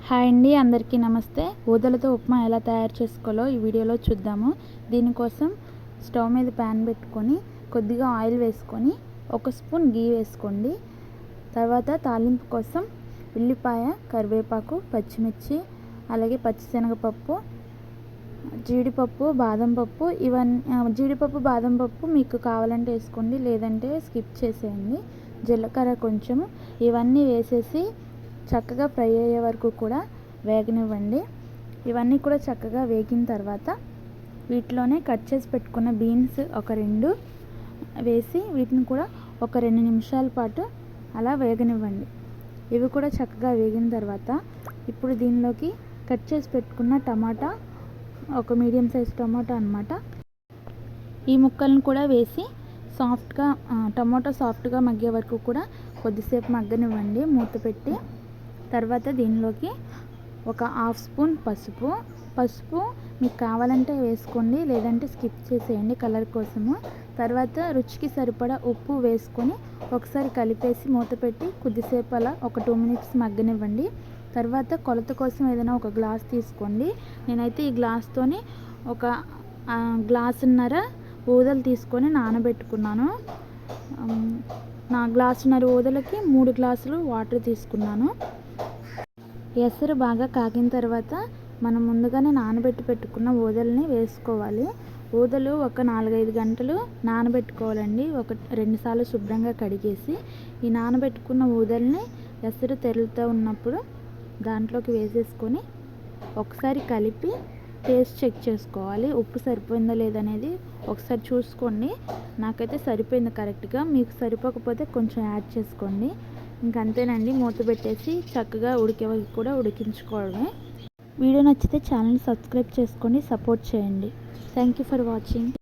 Hi అండి, అందరికీ నమస్తే. ఊదలతో ఉప్మా ఎలా తయారు చేసుకోవాలో ఈ వీడియోలో చూద్దాము. దీనికోసం స్టవ్ మీద ప్యాన్ పెట్టుకొని కొద్దిగా ఆయిల్ వేసుకొని 1 స్పూన్ గీ వేసుకోండి. తర్వాత తాలింపు కోసం ఉల్లిపాయ, కరివేపాకు, పచ్చిమిర్చి, అలాగే పచ్చిశనగపప్పు, జీడిపప్పు, బాదం పప్పు, జీడిపప్పు, బాదం పప్పు మీకు కావాలంటే వేసుకోండి, లేదంటే స్కిప్ చేసేయండి. జీలకర్ర కొంచెము, ఇవన్నీ వేసేసి చక్కగా ఫ్రై అయ్యే వరకు కూడా వేగనివ్వండి. ఇవన్నీ కూడా చక్కగా వేగిన తర్వాత వీటిలోనే కట్ చేసి పెట్టుకున్న బీన్స్ ఒక 2 వేసి వీటిని కూడా ఒక 2 నిమిషాల పాటు అలా వేగనివ్వండి. ఇవి కూడా చక్కగా వేగిన తర్వాత ఇప్పుడు దీనిలోకి కట్ చేసి పెట్టుకున్న టమాటా, ఒక మీడియం సైజ్ టమాటా అన్నమాట, ఈ ముక్కలను కూడా వేసి టమాటా సాఫ్ట్గా మగ్గే వరకు కూడా కొద్దిసేపు మగ్గనివ్వండి మూత పెట్టి. తర్వాత దీనిలోకి ఒక 1/2 స్పూన్ పసుపు మీకు కావాలంటే వేసుకోండి, లేదంటే స్కిప్ చేసేయండి కలర్ కోసము. తర్వాత రుచికి సరిపడా ఉప్పు వేసుకొని ఒకసారి కలిపేసి మూత పెట్టి కొద్దిసేపు అలా ఒక 2 మినిట్స్ మగ్గనివ్వండి. తర్వాత కొలత కోసం ఏదైనా ఒక గ్లాస్ తీసుకోండి. నేనైతే ఈ గ్లాస్తోని ఒక గ్లాసున్నర ఊదలు తీసుకొని నానబెట్టుకున్నాను. నా గ్లాసున్నర ఊదలకి 3 గ్లాసులు వాటర్ తీసుకున్నాను. ఎసరు బాగా కాగిన తర్వాత మనం ముందుగానే నానబెట్టి పెట్టుకున్న ఊదల్ని వేసుకోవాలి. ఊదలు ఒక 4-5 గంటలు నానబెట్టుకోవాలండి. 2 సార్లు శుభ్రంగా కడిగేసి ఈ నానబెట్టుకున్న ఊదల్ని ఎసరు తెరులుతూ ఉన్నప్పుడు దాంట్లోకి వేసేసుకొని ఒకసారి కలిపి టేస్ట్ చెక్ చేసుకోవాలి. ఉప్పు సరిపోయిందా లేదనేది ఒకసారి చూసుకోండి. నాకైతే సరిపోయింది కరెక్ట్గా. మీకు సరిపోకపోతే కొంచెం యాడ్ చేసుకోండి. ఇంకంతేనండి, మూత పెట్టేసి చక్కగా ఉడికే వరకు కూడా ఉడికించుకోవడమే. వీడియో నచ్చితే ఛానల్ని సబ్స్క్రైబ్ చేసుకోండి, సపోర్ట్ చేయండి. Thank you for watching.